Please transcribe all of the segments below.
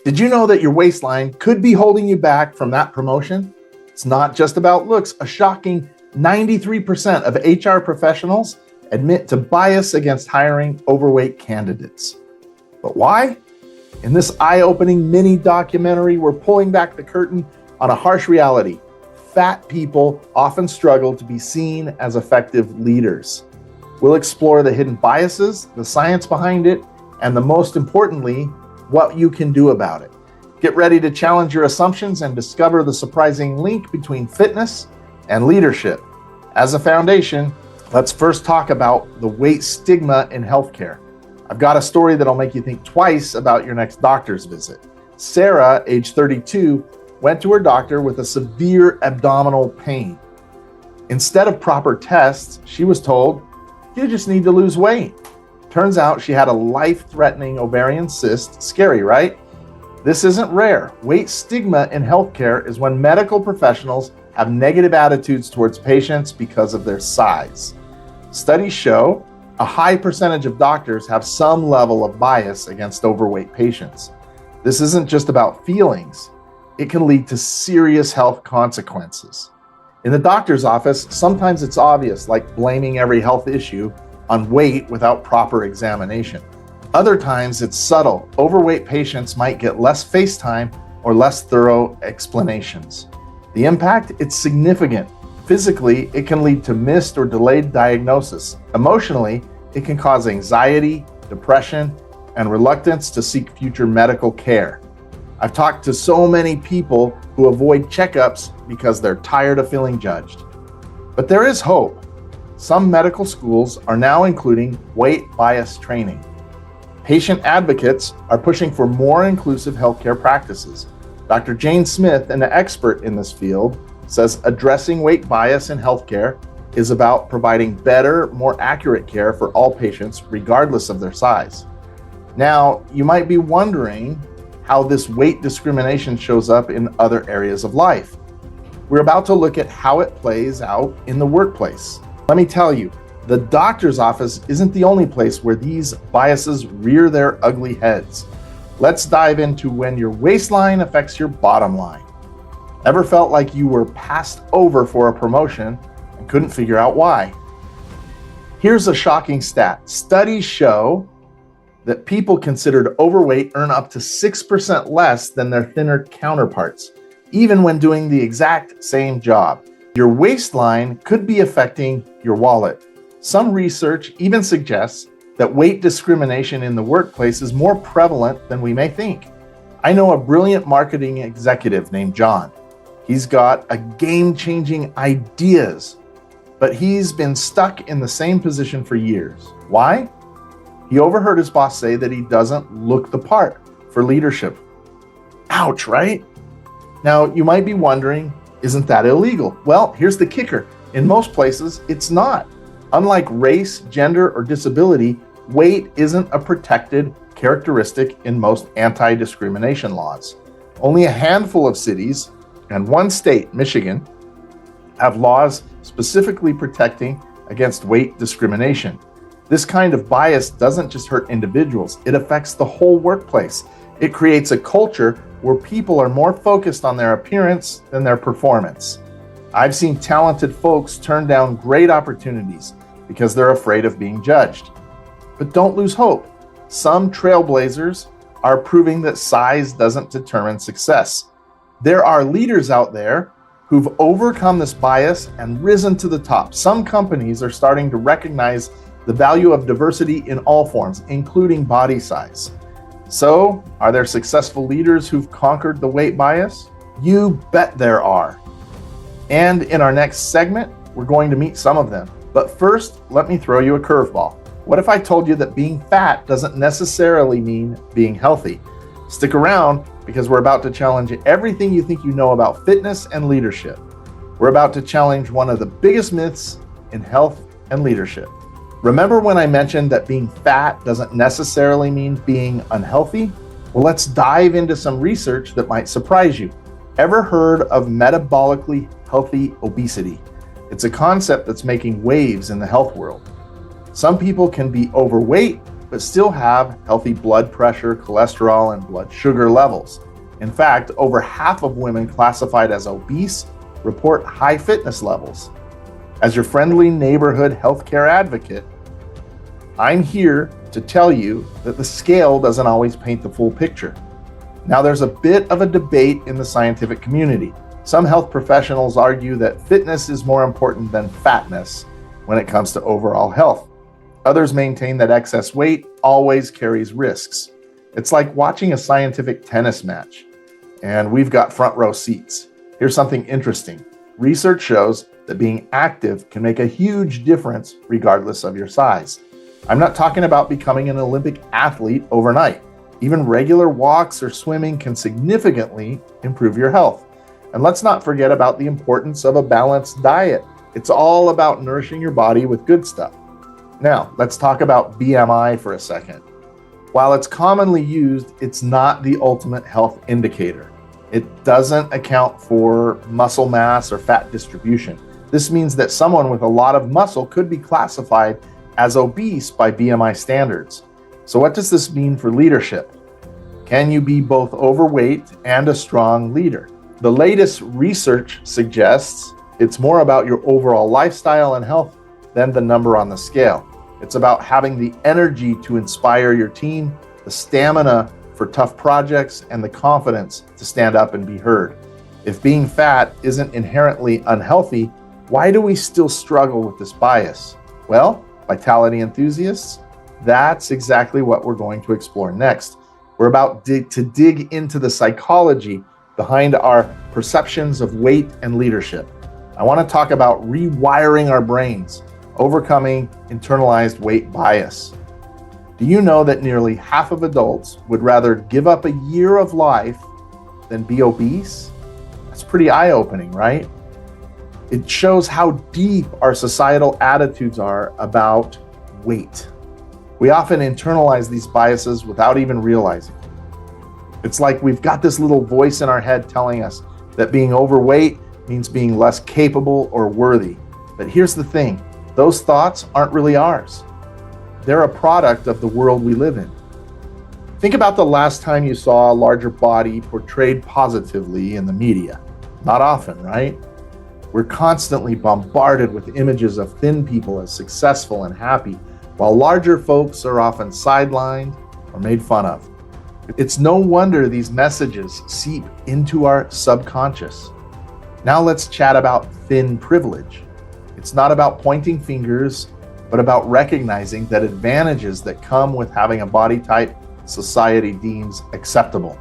Did you know that your waistline could be holding you back from that promotion? It's not just about looks. A shocking 93% of HR professionals admit to bias against hiring overweight candidates. But why? In this eye-opening mini documentary, we're pulling back the curtain on a harsh reality. Fat people often struggle to be seen as effective leaders. We'll explore the hidden biases, the science behind it, and most importantly, what you can do about it. Get ready to challenge your assumptions and discover the surprising link between fitness and leadership. As a foundation, let's first talk about the weight stigma in healthcare. I've got a story that'll make you think twice about your next doctor's visit. Sarah, age 32, went to her doctor with a severe abdominal pain. Instead of proper tests, she was told, "You just need to lose weight." Turns out she had a life-threatening ovarian cyst. Scary, right? This isn't rare. Weight stigma in healthcare is when medical professionals have negative attitudes towards patients because of their size. Studies show a high percentage of doctors have some level of bias against overweight patients. This isn't just about feelings. It can lead to serious health consequences. In the doctor's office, sometimes it's obvious, like blaming every health issue on weight without proper examination. Other times it's subtle. Overweight patients might get less face time or less thorough explanations. The impact, it's significant. Physically, it can lead to missed or delayed diagnosis. Emotionally, it can cause anxiety, depression, and reluctance to seek future medical care. I've talked to so many people who avoid checkups because they're tired of feeling judged. But there is hope. Some medical schools are now including weight bias training. Patient advocates are pushing for more inclusive healthcare practices. Dr. Jane Smith, an expert in this field, says addressing weight bias in healthcare is about providing better, more accurate care for all patients, regardless of their size. Now, you might be wondering how this weight discrimination shows up in other areas of life. We're about to look at how it plays out in the workplace. Let me tell you, the doctor's office isn't the only place where these biases rear their ugly heads. Let's dive into when your waistline affects your bottom line. Ever felt like you were passed over for a promotion and couldn't figure out why? Here's a shocking stat. Studies show that people considered overweight earn up to 6% less than their thinner counterparts, even when doing the exact same job. Your waistline could be affecting your wallet. Some research even suggests that weight discrimination in the workplace is more prevalent than we may think. I know a brilliant marketing executive named John. He's got a game-changing ideas, but he's been stuck in the same position for years. Why? He overheard his boss say that he doesn't look the part for leadership. Ouch, right? Now, you might be wondering, isn't that illegal? Well, here's the kicker. In most places, it's not. Unlike race, gender, or disability, weight isn't a protected characteristic in most anti-discrimination laws. Only a handful of cities and one state, Michigan, have laws specifically protecting against weight discrimination. This kind of bias doesn't just hurt individuals, it affects the whole workplace. It creates a culture where people are more focused on their appearance than their performance. I've seen talented folks turn down great opportunities because they're afraid of being judged. But don't lose hope. Some trailblazers are proving that size doesn't determine success. There are leaders out there who've overcome this bias and risen to the top. Some companies are starting to recognize the value of diversity in all forms, including body size. So, are there successful leaders who've conquered the weight bias? You bet there are. And in our next segment, we're going to meet some of them. But first, let me throw you a curveball. What if I told you that being fat doesn't necessarily mean being healthy? Stick around because we're about to challenge everything you think you know about fitness and leadership. We're about to challenge one of the biggest myths in health and leadership. Remember when I mentioned that being fat doesn't necessarily mean being unhealthy? Well, let's dive into some research that might surprise you. Ever heard of metabolically healthy obesity? It's a concept that's making waves in the health world. Some people can be overweight but still have healthy blood pressure, cholesterol, and blood sugar levels. In fact, over half of women classified as obese report high fitness levels. As your friendly neighborhood healthcare advocate, I'm here to tell you that the scale doesn't always paint the full picture. Now, there's a bit of a debate in the scientific community. Some health professionals argue that fitness is more important than fatness when it comes to overall health. Others maintain that excess weight always carries risks. It's like watching a scientific tennis match, and we've got front row seats. Here's something interesting. Research shows that being active can make a huge difference regardless of your size. I'm not talking about becoming an Olympic athlete overnight. Even regular walks or swimming can significantly improve your health. And let's not forget about the importance of a balanced diet. It's all about nourishing your body with good stuff. Now, let's talk about BMI for a second. While it's commonly used, it's not the ultimate health indicator. It doesn't account for muscle mass or fat distribution. This means that someone with a lot of muscle could be classified as obese by BMI standards. So what does this mean for leadership? Can you be both overweight and a strong leader? The latest research suggests it's more about your overall lifestyle and health than the number on the scale. It's about having the energy to inspire your team, the stamina for tough projects, and the confidence to stand up and be heard. If being fat isn't inherently unhealthy, why do we still struggle with this bias? Well, vitality enthusiasts, that's exactly what we're going to explore next. We're about to dig into the psychology behind our perceptions of weight and leadership. I want to talk about rewiring our brains, overcoming internalized weight bias. Do you know that nearly half of adults would rather give up a year of life than be obese? That's pretty eye-opening, right? It shows how deep our societal attitudes are about weight. We often internalize these biases without even realizing it. It's like we've got this little voice in our head telling us that being overweight means being less capable or worthy. But here's the thing, those thoughts aren't really ours. They're a product of the world we live in. Think about the last time you saw a larger body portrayed positively in the media. Not often, right? We're constantly bombarded with images of thin people as successful and happy, while larger folks are often sidelined or made fun of. It's no wonder these messages seep into our subconscious. Now let's chat about thin privilege. It's not about pointing fingers, but about recognizing that advantages that come with having a body type society deems acceptable.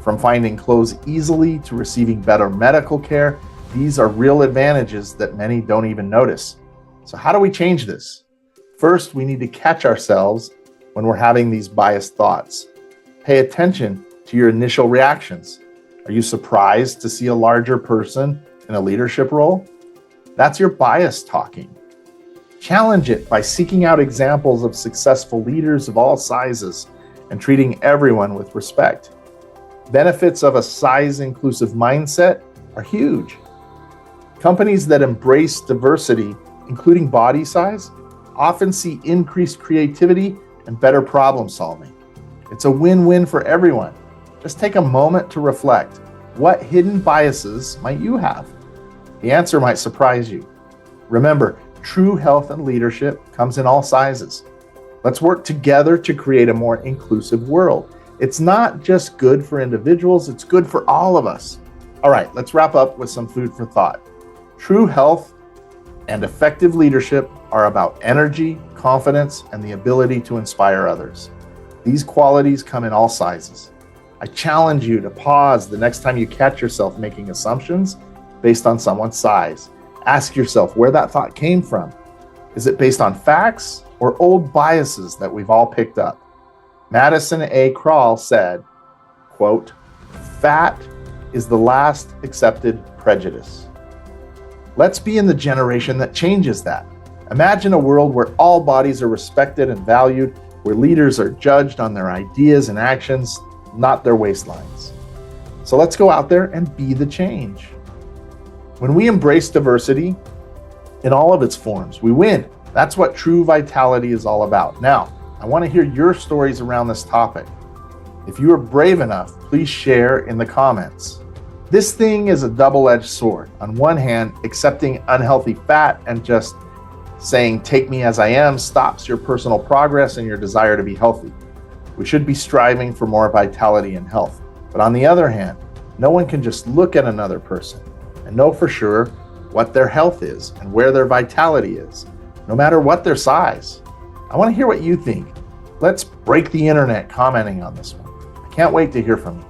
From finding clothes easily to receiving better medical care, these are real advantages that many don't even notice. So how do we change this? First, we need to catch ourselves when we're having these biased thoughts. Pay attention to your initial reactions. Are you surprised to see a larger person in a leadership role? That's your bias talking. Challenge it by seeking out examples of successful leaders of all sizes and treating everyone with respect. Benefits of a size-inclusive mindset are huge. Companies that embrace diversity, including body size, often see increased creativity and better problem solving. It's a win-win for everyone. Just take a moment to reflect. What hidden biases might you have? The answer might surprise you. Remember, true health and leadership comes in all sizes. Let's work together to create a more inclusive world. It's not just good for individuals, it's good for all of us. All right, let's wrap up with some food for thought. True health and effective leadership are about energy, confidence, and the ability to inspire others. These qualities come in all sizes. I challenge you to pause the next time you catch yourself making assumptions based on someone's size. Ask yourself where that thought came from. Is it based on facts or old biases that we've all picked up? Madison A. Kroll said, quote, "Fat is the last accepted prejudice." Let's be in the generation that changes that. Imagine a world where all bodies are respected and valued, where leaders are judged on their ideas and actions, not their waistlines. So let's go out there and be the change. When we embrace diversity in all of its forms, we win. That's what true vitality is all about. Now, I want to hear your stories around this topic. If you are brave enough, please share in the comments. This thing is a double-edged sword. On one hand, accepting unhealthy fat and just saying, take me as I am, stops your personal progress and your desire to be healthy. We should be striving for more vitality and health. But on the other hand, no one can just look at another person and know for sure what their health is and where their vitality is, no matter what their size. I want to hear what you think. Let's break the internet commenting on this one. I can't wait to hear from you.